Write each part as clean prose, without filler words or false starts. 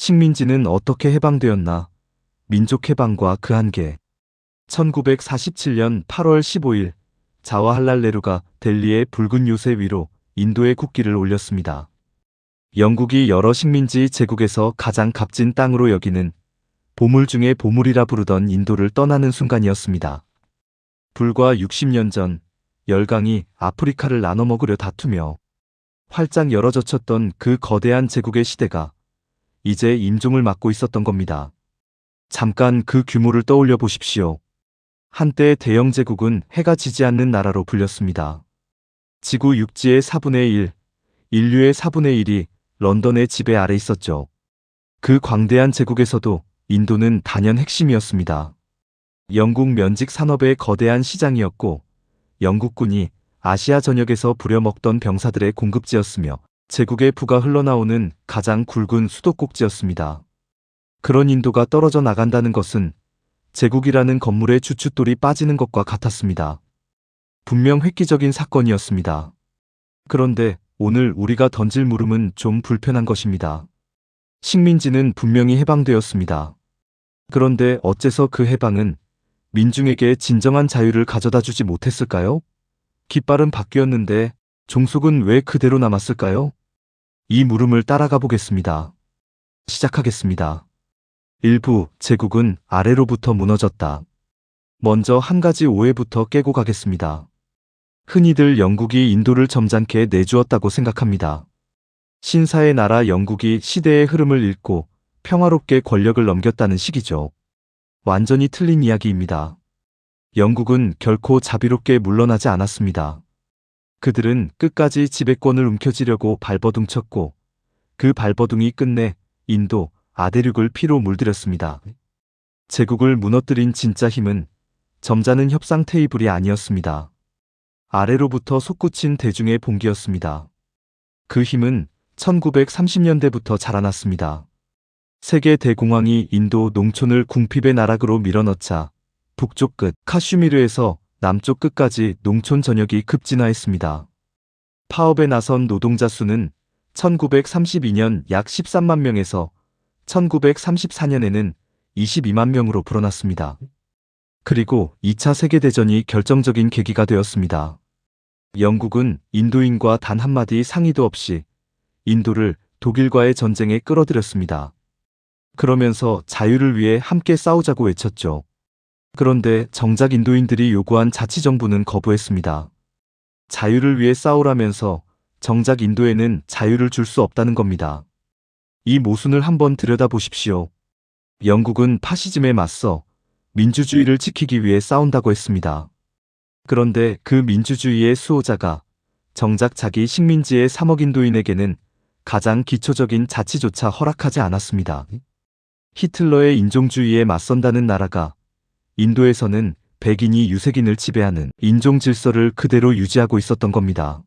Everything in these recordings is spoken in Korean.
식민지는 어떻게 해방되었나? 민족 해방과 그 한계. 1947년 8월 15일 자와할랄 네루가 델리의 붉은 요새 위로 인도의 국기를 올렸습니다. 영국이 여러 식민지 제국에서 가장 값진 땅으로 여기는 보물 중의 보물이라 부르던 인도를 떠나는 순간이었습니다. 불과 60년 전 열강이 아프리카를 나눠 먹으려 다투며 활짝 열어젖혔던 그 거대한 제국의 시대가 이제 임종을 맞고 있었던 겁니다. 잠깐 그 규모를 떠올려 보십시오. 한때 대영 제국은 해가 지지 않는 나라로 불렸습니다. 지구 육지의 4분의 1, 인류의 4분의 1이 런던의 지배 아래 있었죠. 그 광대한 제국에서도 인도는 단연 핵심이었습니다. 영국 면직 산업의 거대한 시장이었고 영국군이 아시아 전역에서 부려먹던 병사들의 공급지였으며 제국의 부가 흘러나오는 가장 굵은 수도꼭지였습니다. 그런 인도가 떨어져 나간다는 것은 제국이라는 건물의 주춧돌이 빠지는 것과 같았습니다. 분명 획기적인 사건이었습니다. 그런데 오늘 우리가 던질 물음은 좀 불편한 것입니다. 식민지는 분명히 해방되었습니다. 그런데 어째서 그 해방은 민중에게 진정한 자유를 가져다 주지 못했을까요? 깃발은 바뀌었는데 종속은 왜 그대로 남았을까요? 이 물음을 따라가 보겠습니다. 시작하겠습니다. 1부 제국은 아래로부터 무너졌다. 먼저 한 가지 오해부터 깨고 가겠습니다. 흔히들 영국이 인도를 점잖게 내주었다고 생각합니다. 신사의 나라 영국이 시대의 흐름을 읽고 평화롭게 권력을 넘겼다는 식이죠. 완전히 틀린 이야기입니다. 영국은 결코 자비롭게 물러나지 않았습니다. 그들은 끝까지 지배권을 움켜쥐려고 발버둥 쳤고 그 발버둥이 끝내 인도, 아대륙을 피로 물들였습니다. 제국을 무너뜨린 진짜 힘은 점잖은 협상 테이블이 아니었습니다. 아래로부터 솟구친 대중의 봉기였습니다. 그 힘은 1930년대부터 자라났습니다. 세계 대공황이 인도 농촌을 궁핍의 나락으로 밀어넣자 북쪽 끝 카슈미르에서 남쪽 끝까지 농촌 전역이 급진화했습니다. 파업에 나선 노동자 수는 1932년 약 13만 명에서 1934년에는 22만 명으로 불어났습니다. 그리고 2차 세계대전이 결정적인 계기가 되었습니다. 영국은 인도인과 단 한마디 상의도 없이 인도를 독일과의 전쟁에 끌어들였습니다. 그러면서 자유를 위해 함께 싸우자고 외쳤죠. 그런데 정작 인도인들이 요구한 자치정부는 거부했습니다. 자유를 위해 싸우라면서 정작 인도에는 자유를 줄 수 없다는 겁니다. 이 모순을 한번 들여다보십시오. 영국은 파시즘에 맞서 민주주의를 지키기 위해 싸운다고 했습니다. 그런데 그 민주주의의 수호자가 정작 자기 식민지의 3억 인도인에게는 가장 기초적인 자치조차 허락하지 않았습니다. 히틀러의 인종주의에 맞선다는 나라가 인도에서는 백인이 유색인을 지배하는 인종 질서를 그대로 유지하고 있었던 겁니다.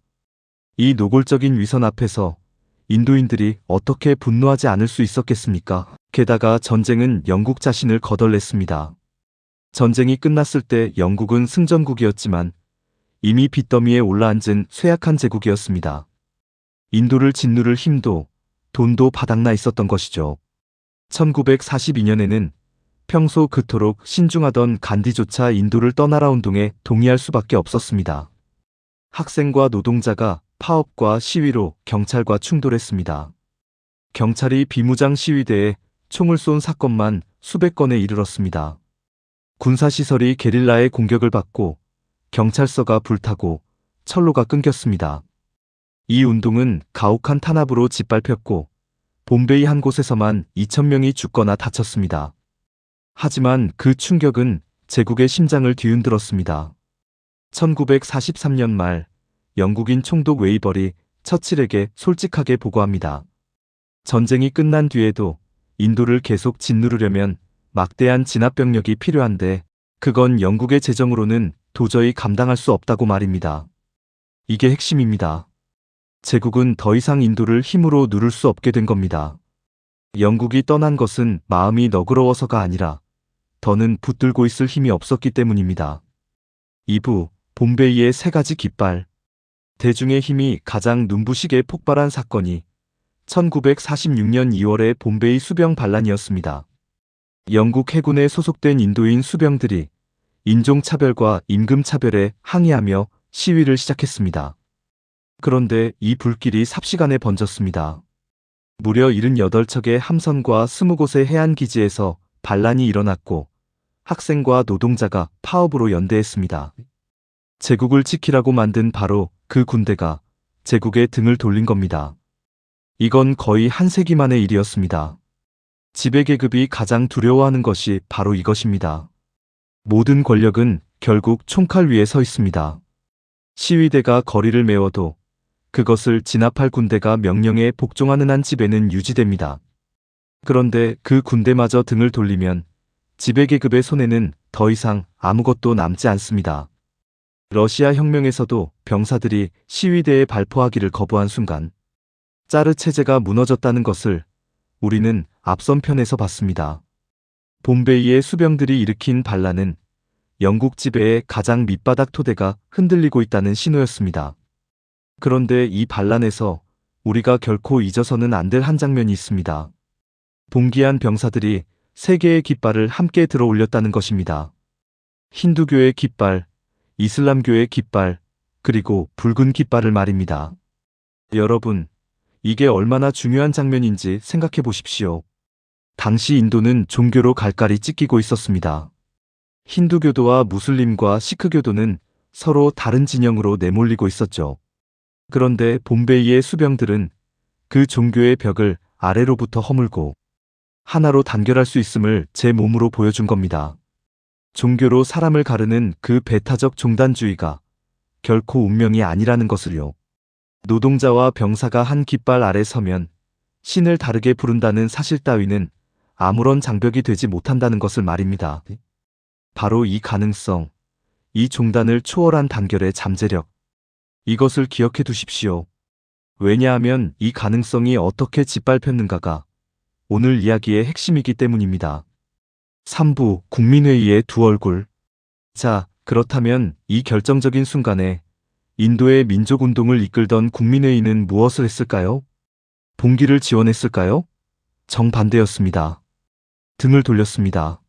이 노골적인 위선 앞에서 인도인들이 어떻게 분노하지 않을 수 있었겠습니까? 게다가 전쟁은 영국 자신을 거덜냈습니다. 전쟁이 끝났을 때 영국은 승전국이었지만 이미 빚더미에 올라앉은 쇠약한 제국이었습니다. 인도를 짓누를 힘도 돈도 바닥나 있었던 것이죠. 1942년에는 평소 그토록 신중하던 간디조차 인도를 떠나라 운동에 동의할 수밖에 없었습니다. 학생과 노동자가 파업과 시위로 경찰과 충돌했습니다. 경찰이 비무장 시위대에 총을 쏜 사건만 수백 건에 이르렀습니다. 군사시설이 게릴라의 공격을 받고 경찰서가 불타고 철로가 끊겼습니다. 이 운동은 가혹한 탄압으로 짓밟혔고 봄베이 한 곳에서만 2,000명이 죽거나 다쳤습니다. 하지만 그 충격은 제국의 심장을 뒤흔들었습니다. 1943년 말 영국인 총독 웨이벌이 처칠에게 솔직하게 보고합니다. 전쟁이 끝난 뒤에도 인도를 계속 짓누르려면 막대한 진압병력이 필요한데 그건 영국의 재정으로는 도저히 감당할 수 없다고 말입니다. 이게 핵심입니다. 제국은 더 이상 인도를 힘으로 누를 수 없게 된 겁니다. 영국이 떠난 것은 마음이 너그러워서가 아니라 더는 붙들고 있을 힘이 없었기 때문입니다. 2부 봄베이의 세 가지 깃발. 대중의 힘이 가장 눈부시게 폭발한 사건이 1946년 2월의 봄베이 수병 반란이었습니다. 영국 해군에 소속된 인도인 수병들이 인종차별과 임금차별에 항의하며 시위를 시작했습니다. 그런데 이 불길이 삽시간에 번졌습니다. 무려 78척의 함선과 20곳의 해안기지에서 반란이 일어났고 학생과 노동자가 파업으로 연대했습니다. 제국을 지키라고 만든 바로 그 군대가 제국의 등을 돌린 겁니다. 이건 거의 한 세기 만의 일이었습니다. 지배계급이 가장 두려워하는 것이 바로 이것입니다. 모든 권력은 결국 총칼 위에 서 있습니다. 시위대가 거리를 메워도 그것을 진압할 군대가 명령에 복종하는 한 지배는 유지됩니다. 그런데 그 군대마저 등을 돌리면 지배계급의 손에는 더 이상 아무것도 남지 않습니다. 러시아 혁명에서도 병사들이 시위대에 발포하기를 거부한 순간 짜르 체제가 무너졌다는 것을 우리는 앞선 편에서 봤습니다. 봄베이의 수병들이 일으킨 반란은 영국 지배의 가장 밑바닥 토대가 흔들리고 있다는 신호였습니다. 그런데 이 반란에서 우리가 결코 잊어서는 안 될 한 장면이 있습니다. 봉기한 병사들이 세 개의 깃발을 함께 들어 올렸다는 것입니다. 힌두교의 깃발, 이슬람교의 깃발, 그리고 붉은 깃발을 말입니다. 여러분, 이게 얼마나 중요한 장면인지 생각해 보십시오. 당시 인도는 종교로 갈갈이 찢기고 있었습니다. 힌두교도와 무슬림과 시크교도는 서로 다른 진영으로 내몰리고 있었죠. 그런데 봄베이의 수병들은 그 종교의 벽을 아래로부터 허물고 하나로 단결할 수 있음을 제 몸으로 보여준 겁니다. 종교로 사람을 가르는 그 배타적 종단주의가 결코 운명이 아니라는 것을요. 노동자와 병사가 한 깃발 아래 서면 신을 다르게 부른다는 사실 따위는 아무런 장벽이 되지 못한다는 것을 말입니다. 바로 이 가능성, 이 종단을 초월한 단결의 잠재력, 이것을 기억해 두십시오. 왜냐하면 이 가능성이 어떻게 짓밟혔는가가 오늘 이야기의 핵심이기 때문입니다. 3부 국민회의의 두 얼굴. 자, 그렇다면 이 결정적인 순간에 인도의 민족운동을 이끌던 국민회의는 무엇을 했을까요? 봉기를 지원했을까요? 정반대였습니다. 등을 돌렸습니다.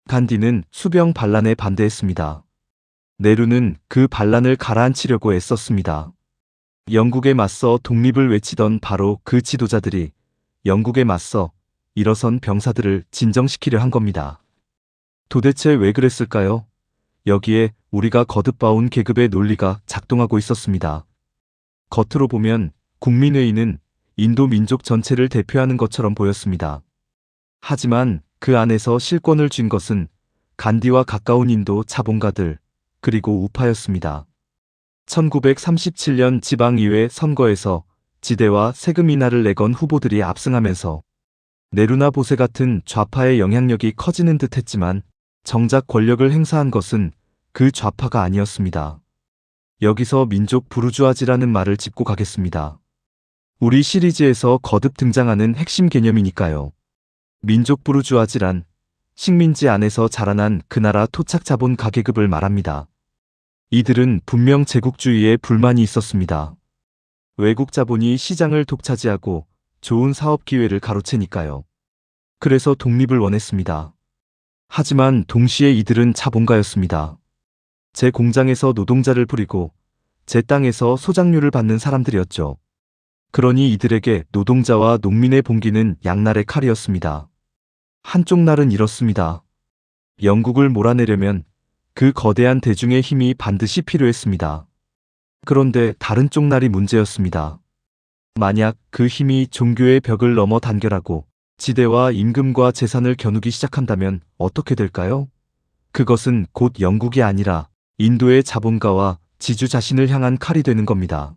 간디는 수병 반란에 반대했습니다. 네루는 그 반란을 가라앉히려고 애썼습니다. 영국에 맞서 독립을 외치던 바로 그 지도자들이 영국에 맞서 일어선 병사들을 진정시키려 한 겁니다. 도대체 왜 그랬을까요? 여기에 우리가 거듭 봐온 계급의 논리가 작동하고 있었습니다. 겉으로 보면 국민회의는 인도 민족 전체를 대표하는 것처럼 보였습니다. 하지만 그 안에서 실권을 쥔 것은 간디와 가까운 인도 자본가들, 그리고 우파였습니다. 1937년 지방의회 선거에서 지대와 세금 인하를 내건 후보들이 압승하면서 네루나 보세 같은 좌파의 영향력이 커지는 듯 했지만 정작 권력을 행사한 것은 그 좌파가 아니었습니다. 여기서 민족 부르주아지라는 말을 짚고 가겠습니다. 우리 시리즈에서 거듭 등장하는 핵심 개념이니까요. 민족 부르주아지란 식민지 안에서 자라난 그 나라 토착 자본 가계급을 말합니다. 이들은 분명 제국주의에 불만이 있었습니다. 외국 자본이 시장을 독차지하고 좋은 사업 기회를 가로채니까요. 그래서 독립을 원했습니다. 하지만 동시에 이들은 자본가였습니다. 제 공장에서 노동자를 부리고 제 땅에서 소작료를 받는 사람들이었죠. 그러니 이들에게 노동자와 농민의 봉기는 양날의 칼이었습니다. 한쪽 날은 이렇습니다. 영국을 몰아내려면 그 거대한 대중의 힘이 반드시 필요했습니다. 그런데 다른 쪽 날이 문제였습니다. 만약 그 힘이 종교의 벽을 넘어 단결하고 지대와 임금과 재산을 겨누기 시작한다면 어떻게 될까요? 그것은 곧 영국이 아니라 인도의 자본가와 지주 자신을 향한 칼이 되는 겁니다.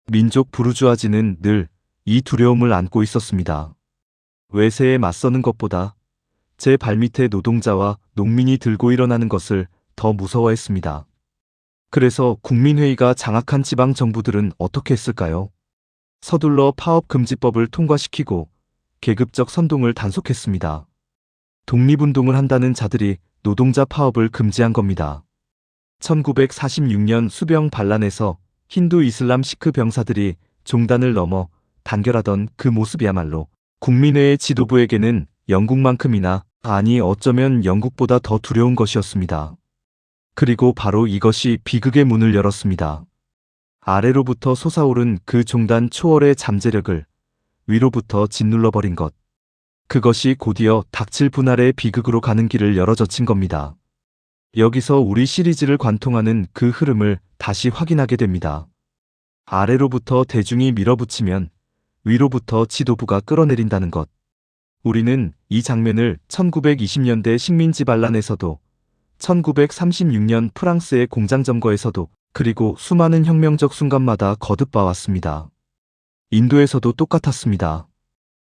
민족 부르주아지는 늘 이 두려움을 안고 있었습니다. 외세에 맞서는 것보다 제 발밑에 노동자와 농민이 들고 일어나는 것을 더 무서워했습니다. 그래서 국민회의가 장악한 지방 정부들은 어떻게 했을까요? 서둘러 파업금지법을 통과시키고 계급적 선동을 단속했습니다. 독립운동을 한다는 자들이 노동자 파업을 금지한 겁니다. 1946년 수병 반란에서 힌두 이슬람 시크 병사들이 종단을 넘어 단결하던 그 모습이야말로 국민회의 지도부에게는 영국만큼이나, 아니 어쩌면 영국보다 더 두려운 것이었습니다. 그리고 바로 이것이 비극의 문을 열었습니다. 아래로부터 솟아오른 그 종단 초월의 잠재력을 위로부터 짓눌러버린 것. 그것이 곧이어 닥칠 분할의 비극으로 가는 길을 열어젖힌 겁니다. 여기서 우리 시리즈를 관통하는 그 흐름을 다시 확인하게 됩니다. 아래로부터 대중이 밀어붙이면 위로부터 지도부가 끌어내린다는 것. 우리는 이 장면을 1920년대 식민지 반란에서도, 1936년 프랑스의 공장 점거에서도, 그리고 수많은 혁명적 순간마다 거듭 봐왔습니다. 인도에서도 똑같았습니다.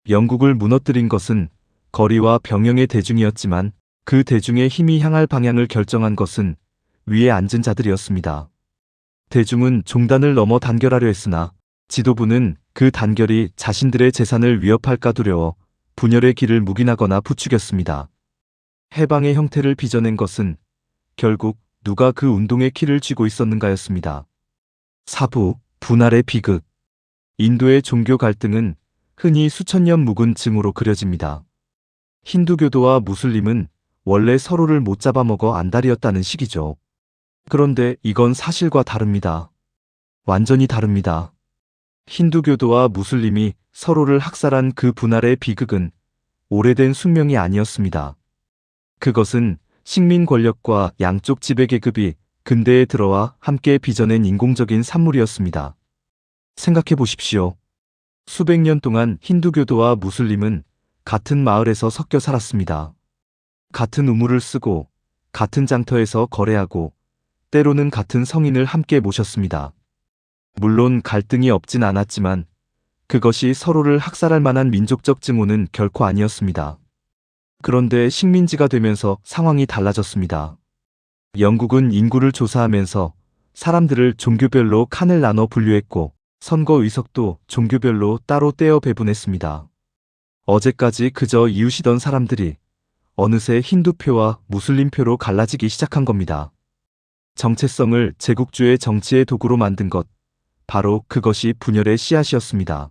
영국을 무너뜨린 것은 거리와 병영의 대중이었지만 그 대중의 힘이 향할 방향을 결정한 것은 위에 앉은 자들이었습니다. 대중은 종단을 넘어 단결하려 했으나 지도부는 그 단결이 자신들의 재산을 위협할까 두려워 분열의 길을 묵인하거나 부추겼습니다. 해방의 형태를 빚어낸 것은 결국 누가 그 운동의 키를 쥐고 있었는가였습니다. 4부 분할의 비극. 인도의 종교 갈등은 흔히 수천 년 묵은 증오로 그려집니다. 힌두교도와 무슬림은 원래 서로를 못 잡아먹어 안달이었다는 식이죠. 그런데 이건 사실과 다릅니다. 완전히 다릅니다. 힌두교도와 무슬림이 서로를 학살한 그 분할의 비극은 오래된 숙명이 아니었습니다. 그것은 식민 권력과 양쪽 지배계급이 근대에 들어와 함께 빚어낸 인공적인 산물이었습니다. 생각해 보십시오. 수백 년 동안 힌두교도와 무슬림은 같은 마을에서 섞여 살았습니다. 같은 우물을 쓰고 같은 장터에서 거래하고 때로는 같은 성인을 함께 모셨습니다. 물론 갈등이 없진 않았지만 그것이 서로를 학살할 만한 민족적 증오는 결코 아니었습니다. 그런데 식민지가 되면서 상황이 달라졌습니다. 영국은 인구를 조사하면서 사람들을 종교별로 칸을 나눠 분류했고 선거 의석도 종교별로 따로 떼어 배분했습니다. 어제까지 그저 이웃이던 사람들이 어느새 힌두표와 무슬림표로 갈라지기 시작한 겁니다. 정체성을 제국주의 정치의 도구로 만든 것, 바로 그것이 분열의 씨앗이었습니다.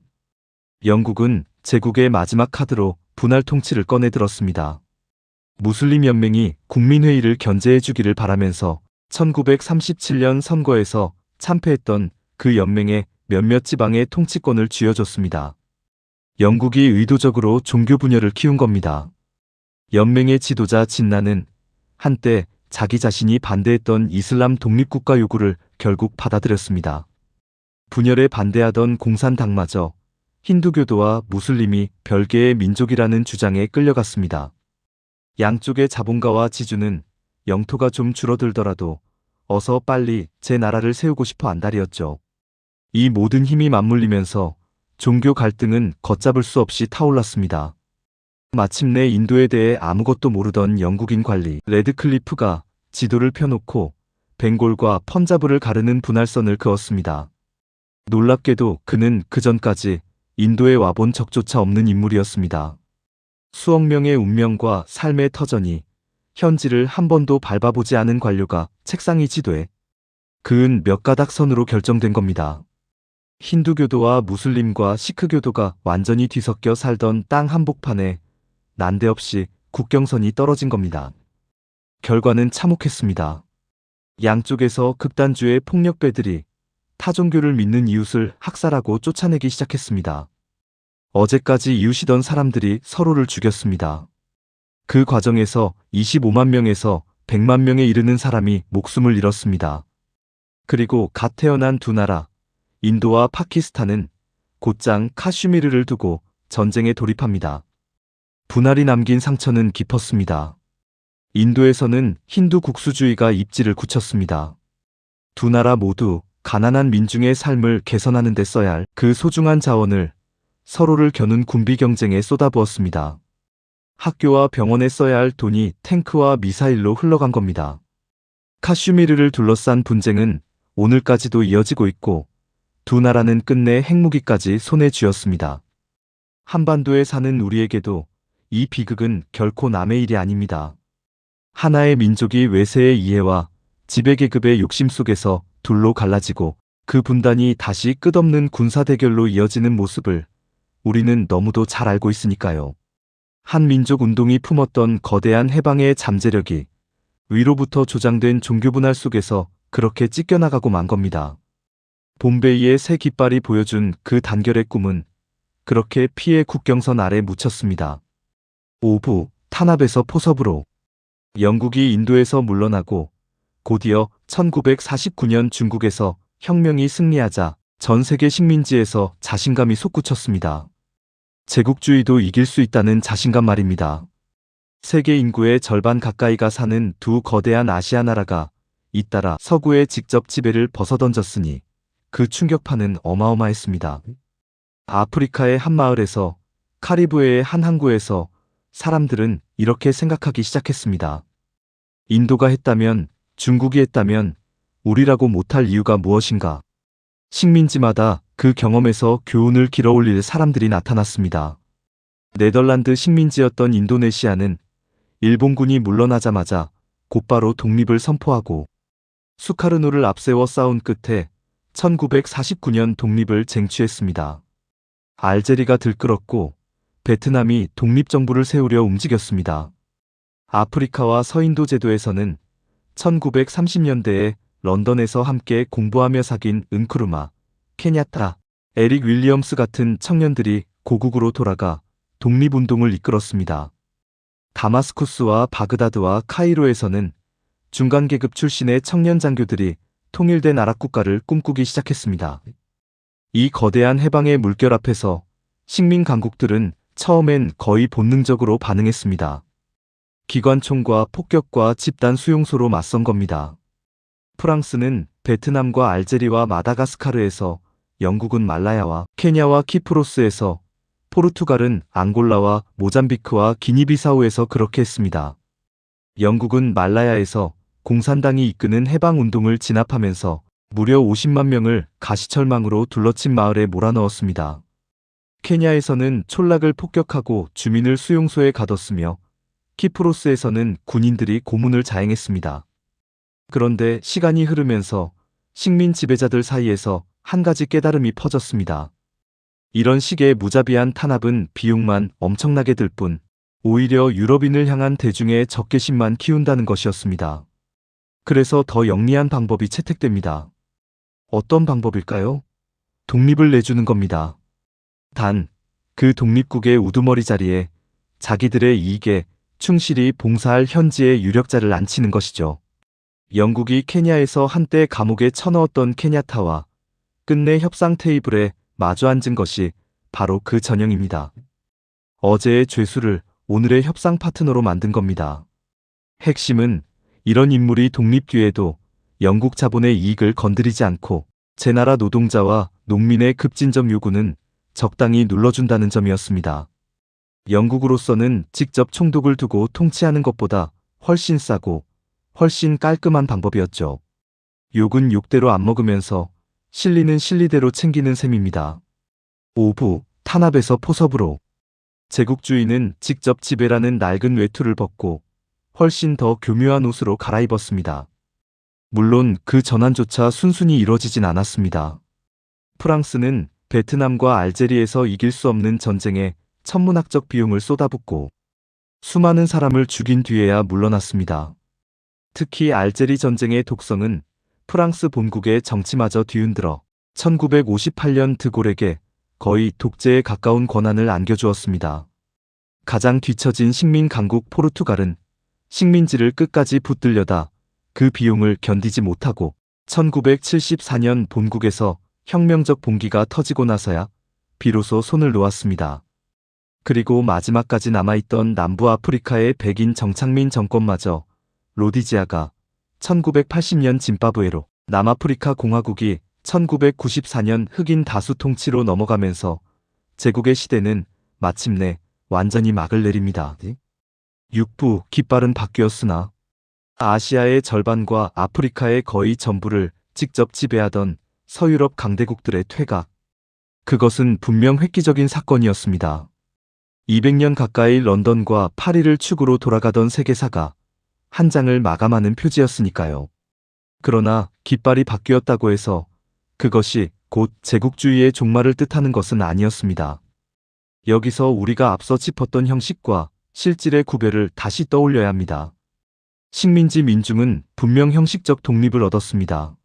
영국은 제국의 마지막 카드로 분할 통치를 꺼내들었습니다. 무슬림 연맹이 국민회의를 견제해주기를 바라면서 1937년 선거에서 참패했던 그 연맹에 몇몇 지방의 통치권을 쥐어줬습니다. 영국이 의도적으로 종교 분열을 키운 겁니다. 연맹의 지도자 진나는 한때 자기 자신이 반대했던 이슬람 독립국가 요구를 결국 받아들였습니다. 분열에 반대하던 공산당마저 힌두교도와 무슬림이 별개의 민족이라는 주장에 끌려갔습니다. 양쪽의 자본가와 지주는 영토가 좀 줄어들더라도 어서 빨리 제 나라를 세우고 싶어 안달이었죠. 이 모든 힘이 맞물리면서 종교 갈등은 걷잡을 수 없이 타올랐습니다. 마침내 인도에 대해 아무것도 모르던 영국인 관리 레드클리프가 지도를 펴놓고 벵골과 펀자브를 가르는 분할선을 그었습니다. 놀랍게도 그는 그전까지 인도에 와본 적조차 없는 인물이었습니다. 수억 명의 운명과 삶의 터전이 현지를 한 번도 밟아보지 않은 관료가 책상 위 지도에 그은 몇 가닥 선으로 결정된 겁니다. 힌두교도와 무슬림과 시크교도가 완전히 뒤섞여 살던 땅 한복판에 난데없이 국경선이 떨어진 겁니다. 결과는 참혹했습니다. 양쪽에서 극단주의 폭력배들이 타종교를 믿는 이웃을 학살하고 쫓아내기 시작했습니다. 어제까지 이웃이던 사람들이 서로를 죽였습니다. 그 과정에서 25만 명에서 100만 명에 이르는 사람이 목숨을 잃었습니다. 그리고 갓 태어난 두 나라, 인도와 파키스탄은 곧장 카슈미르를 두고 전쟁에 돌입합니다. 분할이 남긴 상처는 깊었습니다. 인도에서는 힌두 국수주의가 입지를 굳혔습니다. 두 나라 모두 가난한 민중의 삶을 개선하는 데 써야 할 그 소중한 자원을 서로를 겨눈 군비 경쟁에 쏟아부었습니다. 학교와 병원에 써야 할 돈이 탱크와 미사일로 흘러간 겁니다. 카슈미르를 둘러싼 분쟁은 오늘까지도 이어지고 있고 두 나라는 끝내 핵무기까지 손에 쥐었습니다. 한반도에 사는 우리에게도 이 비극은 결코 남의 일이 아닙니다. 하나의 민족이 외세의 이해와 지배계급의 욕심 속에서 둘로 갈라지고 그 분단이 다시 끝없는 군사 대결로 이어지는 모습을 우리는 너무도 잘 알고 있으니까요. 한민족 운동이 품었던 거대한 해방의 잠재력이 위로부터 조장된 종교 분할 속에서 그렇게 찢겨나가고 만 겁니다. 봄베이의 새 깃발이 보여준 그 단결의 꿈은 그렇게 피해 국경선 아래 묻혔습니다. 5부 탄압에서 포섭으로. 영국이 인도에서 물러나고 곧이어 1949년 중국에서 혁명이 승리하자 전 세계 식민지에서 자신감이 솟구쳤습니다. 제국주의도 이길 수 있다는 자신감 말입니다. 세계 인구의 절반 가까이가 사는 두 거대한 아시아 나라가 잇따라 서구의 직접 지배를 벗어던졌으니 그 충격파는 어마어마했습니다. 아프리카의 한 마을에서, 카리브해의 한 항구에서 사람들은 이렇게 생각하기 시작했습니다. 인도가 했다면, 중국이 했다면 우리라고 못할 이유가 무엇인가? 식민지마다 그 경험에서 교훈을 길어올릴 사람들이 나타났습니다. 네덜란드 식민지였던 인도네시아는 일본군이 물러나자마자 곧바로 독립을 선포하고 수카르노를 앞세워 싸운 끝에 1949년 독립을 쟁취했습니다. 알제리가 들끓었고 베트남이 독립정부를 세우려 움직였습니다. 아프리카와 서인도 제도에서는 1930년대에 런던에서 함께 공부하며 사귄 은크루마, 케냐타, 에릭 윌리엄스 같은 청년들이 고국으로 돌아가 독립운동을 이끌었습니다. 다마스쿠스와 바그다드와 카이로에서는 중간계급 출신의 청년 장교들이 통일된 아랍 국가를 꿈꾸기 시작했습니다. 이 거대한 해방의 물결 앞에서 식민 강국들은 처음엔 거의 본능적으로 반응했습니다. 기관총과 폭격과 집단 수용소로 맞선 겁니다. 프랑스는 베트남과 알제리와 마다가스카르에서, 영국은 말라야와 케냐와 키프로스에서, 포르투갈은 앙골라와 모잠비크와 기니비사우에서 그렇게 했습니다. 영국은 말라야에서 공산당이 이끄는 해방운동을 진압하면서 무려 50만 명을 가시철망으로 둘러친 마을에 몰아넣었습니다. 케냐에서는 촌락을 폭격하고 주민을 수용소에 가뒀으며 키프로스에서는 군인들이 고문을 자행했습니다. 그런데 시간이 흐르면서 식민 지배자들 사이에서 한 가지 깨달음이 퍼졌습니다. 이런 식의 무자비한 탄압은 비용만 엄청나게 들 뿐 오히려 유럽인을 향한 대중의 적개심만 키운다는 것이었습니다. 그래서 더 영리한 방법이 채택됩니다. 어떤 방법일까요? 독립을 내주는 겁니다. 단, 그 독립국의 우두머리 자리에 자기들의 이익에 충실히 봉사할 현지의 유력자를 앉히는 것이죠. 영국이 케냐에서 한때 감옥에 쳐넣었던 케냐타와 끝내 협상 테이블에 마주 앉은 것이 바로 그 전형입니다. 어제의 죄수를 오늘의 협상 파트너로 만든 겁니다. 핵심은 이런 인물이 독립 뒤에도 영국 자본의 이익을 건드리지 않고 제 나라 노동자와 농민의 급진적 요구는 적당히 눌러준다는 점이었습니다. 영국으로서는 직접 총독을 두고 통치하는 것보다 훨씬 싸고 훨씬 깔끔한 방법이었죠. 욕은 욕대로 안 먹으면서 실리는 실리대로 챙기는 셈입니다. 5부 탄압에서 포섭으로. 제국주의는 직접 지배라는 낡은 외투를 벗고 훨씬 더 교묘한 옷으로 갈아입었습니다. 물론 그 전환조차 순순히 이뤄지진 않았습니다. 프랑스는 베트남과 알제리에서 이길 수 없는 전쟁에 천문학적 비용을 쏟아붓고 수많은 사람을 죽인 뒤에야 물러났습니다. 특히 알제리 전쟁의 독성은 프랑스 본국의 정치마저 뒤흔들어 1958년 드골에게 거의 독재에 가까운 권한을 안겨주었습니다. 가장 뒤처진 식민 강국 포르투갈은 식민지를 끝까지 붙들려다 그 비용을 견디지 못하고 1974년 본국에서 혁명적 봉기가 터지고 나서야 비로소 손을 놓았습니다. 그리고 마지막까지 남아있던 남부 아프리카의 백인 정착민 정권마저 로디지아가 1980년 짐바브웨로, 남아프리카 공화국이 1994년 흑인 다수 통치로 넘어가면서 제국의 시대는 마침내 완전히 막을 내립니다. 6부 깃발은 바뀌었으나 아시아의 절반과 아프리카의 거의 전부를 직접 지배하던 서유럽 강대국들의 퇴각. 그것은 분명 획기적인 사건이었습니다. 200년 가까이 런던과 파리를 축으로 돌아가던 세계사가 한 장을 마감하는 표지였으니까요. 그러나 깃발이 바뀌었다고 해서 그것이 곧 제국주의의 종말을 뜻하는 것은 아니었습니다. 여기서 우리가 앞서 짚었던 형식과 실질의 구별을 다시 떠올려야 합니다. 식민지 민중은 분명 형식적 독립을 얻었습니다.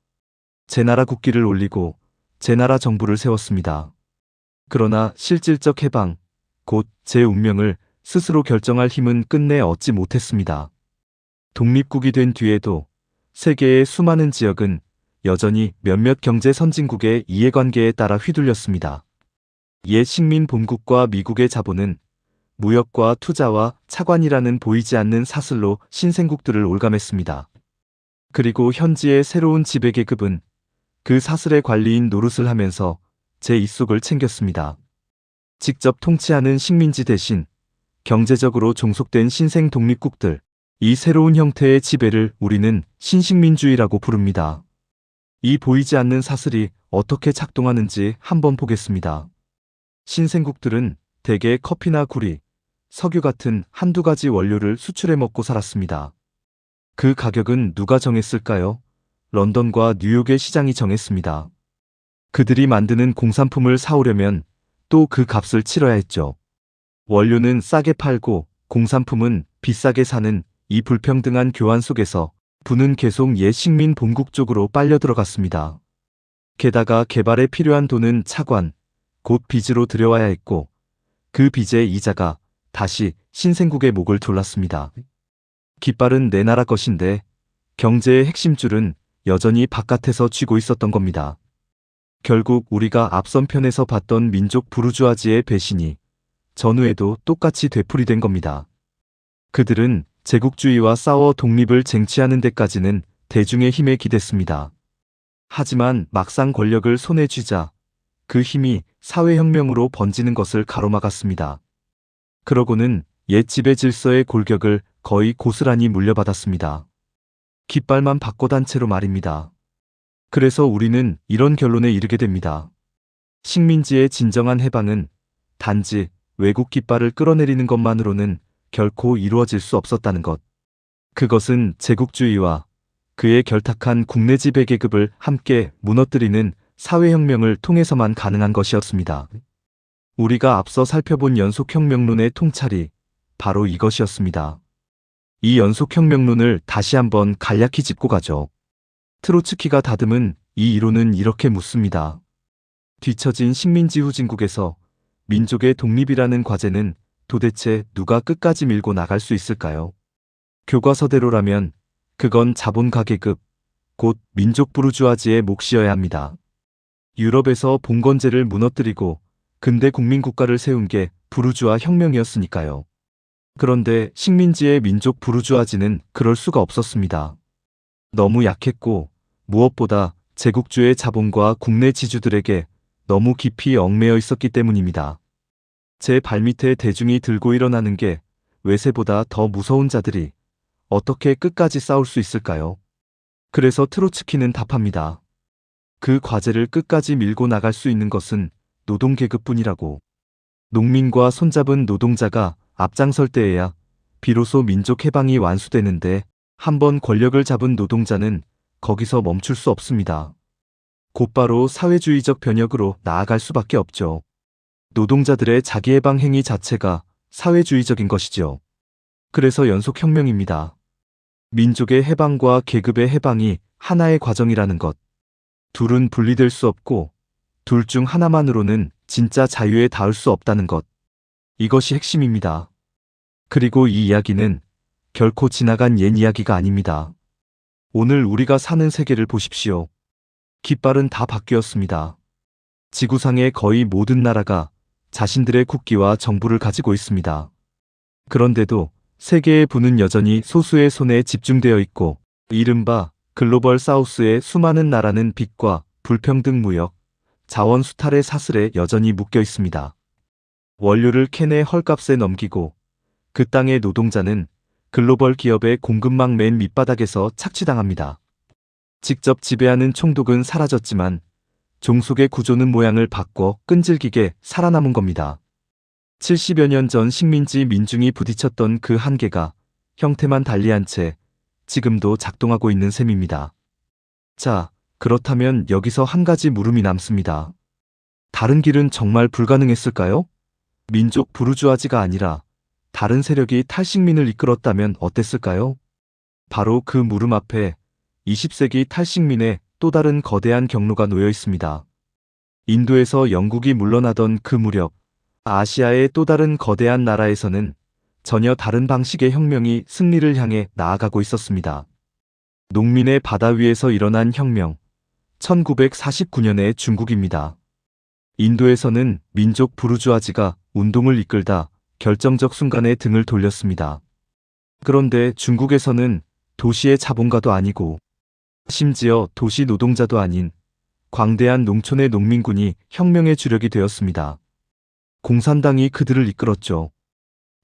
제 나라 국기를 올리고 제 나라 정부를 세웠습니다. 그러나 실질적 해방, 곧 제 운명을 스스로 결정할 힘은 끝내 얻지 못했습니다. 독립국이 된 뒤에도 세계의 수많은 지역은 여전히 몇몇 경제 선진국의 이해관계에 따라 휘둘렸습니다. 옛 식민 본국과 미국의 자본은 무역과 투자와 차관이라는 보이지 않는 사슬로 신생국들을 올감했습니다. 그리고 현지의 새로운 지배계급은 그 사슬의 관리인 노릇을 하면서 제 입속을 챙겼습니다. 직접 통치하는 식민지 대신 경제적으로 종속된 신생 독립국들, 이 새로운 형태의 지배를 우리는 신식민주의라고 부릅니다. 이 보이지 않는 사슬이 어떻게 작동하는지 한번 보겠습니다. 신생국들은 대개 커피나 구리, 석유 같은 한두 가지 원료를 수출해 먹고 살았습니다. 그 가격은 누가 정했을까요? 런던과 뉴욕의 시장이 정했습니다. 그들이 만드는 공산품을 사오려면 또 그 값을 치러야 했죠. 원료는 싸게 팔고 공산품은 비싸게 사는 이 불평등한 교환 속에서 부는 계속 옛 식민 본국 쪽으로 빨려 들어갔습니다. 게다가 개발에 필요한 돈은 차관, 곧 빚으로 들여와야 했고 그 빚의 이자가 다시 신생국의 목을 졸랐습니다. 깃발은 내 나라 것인데 경제의 핵심 줄은 여전히 바깥에서 쥐고 있었던 겁니다. 결국 우리가 앞선 편에서 봤던 민족 부르주아지의 배신이 전후에도 똑같이 되풀이된 겁니다. 그들은 제국주의와 싸워 독립을 쟁취하는 데까지는 대중의 힘에 기댔습니다. 하지만 막상 권력을 손에 쥐자 그 힘이 사회혁명으로 번지는 것을 가로막았습니다. 그러고는 옛 지배 질서의 골격을 거의 고스란히 물려받았습니다. 깃발만 바꿔단 채로 말입니다. 그래서 우리는 이런 결론에 이르게 됩니다. 식민지의 진정한 해방은 단지 외국 깃발을 끌어내리는 것만으로는 결코 이루어질 수 없었다는 것. 그것은 제국주의와 그의 결탁한 국내 지배 계급을 함께 무너뜨리는 사회혁명을 통해서만 가능한 것이었습니다. 우리가 앞서 살펴본 연속혁명론의 통찰이 바로 이것이었습니다. 이 연속혁명론을 다시 한번 간략히 짚고 가죠. 트로츠키가 다듬은 이 이론은 이렇게 묻습니다. 뒤처진 식민지 후진국에서 민족의 독립이라는 과제는 도대체 누가 끝까지 밀고 나갈 수 있을까요? 교과서대로라면 그건 자본가 계급, 곧 민족 부르주아지의 몫이어야 합니다. 유럽에서 봉건제를 무너뜨리고 근대 국민국가를 세운 게 부르주아 혁명이었으니까요. 그런데 식민지의 민족 부르주아지는 그럴 수가 없었습니다. 너무 약했고 무엇보다 제국주의 자본과 국내 지주들에게 너무 깊이 얽매여 있었기 때문입니다. 제 발밑에 대중이 들고 일어나는 게 외세보다 더 무서운 자들이 어떻게 끝까지 싸울 수 있을까요? 그래서 트로츠키는 답합니다. 그 과제를 끝까지 밀고 나갈 수 있는 것은 노동계급뿐이라고. 농민과 손잡은 노동자가 앞장설 때에야 비로소 민족 해방이 완수되는데 한번 권력을 잡은 노동자는 거기서 멈출 수 없습니다. 곧바로 사회주의적 변혁으로 나아갈 수밖에 없죠. 노동자들의 자기해방 행위 자체가 사회주의적인 것이죠. 그래서 연속혁명입니다. 민족의 해방과 계급의 해방이 하나의 과정이라는 것. 둘은 분리될 수 없고 둘 중 하나만으로는 진짜 자유에 닿을 수 없다는 것. 이것이 핵심입니다. 그리고 이 이야기는 결코 지나간 옛 이야기가 아닙니다. 오늘 우리가 사는 세계를 보십시오. 깃발은 다 바뀌었습니다. 지구상의 거의 모든 나라가 자신들의 국기와 정부를 가지고 있습니다. 그런데도 세계의 부는 여전히 소수의 손에 집중되어 있고 이른바 글로벌 사우스의 수많은 나라는 빚과 불평등 무역, 자원 수탈의 사슬에 여전히 묶여 있습니다. 원료를 캔에 헐값에 넘기고 그 땅의 노동자는 글로벌 기업의 공급망 맨 밑바닥에서 착취당합니다. 직접 지배하는 총독은 사라졌지만 종속의 구조는 모양을 바꿔 끈질기게 살아남은 겁니다. 70여 년 전 식민지 민중이 부딪혔던 그 한계가 형태만 달리한 채 지금도 작동하고 있는 셈입니다. 자, 그렇다면 여기서 한 가지 물음이 남습니다. 다른 길은 정말 불가능했을까요? 민족 부르주아지가 아니라 다른 세력이 탈식민을 이끌었다면 어땠을까요? 바로 그 물음 앞에 20세기 탈식민의 또 다른 거대한 경로가 놓여 있습니다. 인도에서 영국이 물러나던 그 무렵, 아시아의 또 다른 거대한 나라에서는 전혀 다른 방식의 혁명이 승리를 향해 나아가고 있었습니다. 농민의 바다 위에서 일어난 혁명, 1949년의 중국입니다. 인도에서는 민족 부르주아지가 운동을 이끌다 결정적 순간에 등을 돌렸습니다. 그런데 중국에서는 도시의 자본가도 아니고 심지어 도시 노동자도 아닌 광대한 농촌의 농민군이 혁명의 주력이 되었습니다. 공산당이 그들을 이끌었죠.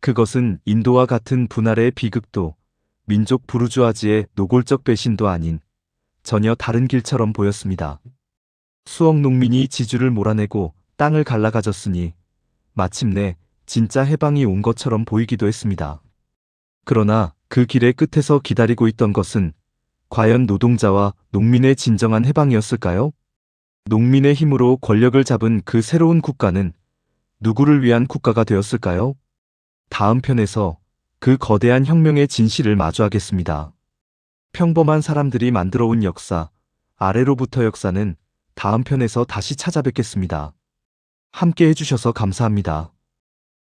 그것은 인도와 같은 분할의 비극도 민족 부르주아지의 노골적 배신도 아닌 전혀 다른 길처럼 보였습니다. 수억 농민이 지주를 몰아내고 땅을 갈라가졌으니 마침내 진짜 해방이 온 것처럼 보이기도 했습니다. 그러나 그 길의 끝에서 기다리고 있던 것은 과연 노동자와 농민의 진정한 해방이었을까요? 농민의 힘으로 권력을 잡은 그 새로운 국가는 누구를 위한 국가가 되었을까요? 다음 편에서 그 거대한 혁명의 진실을 마주하겠습니다. 평범한 사람들이 만들어온 역사, 아래로부터 역사는 다음 편에서 다시 찾아뵙겠습니다. 함께 해주셔서 감사합니다.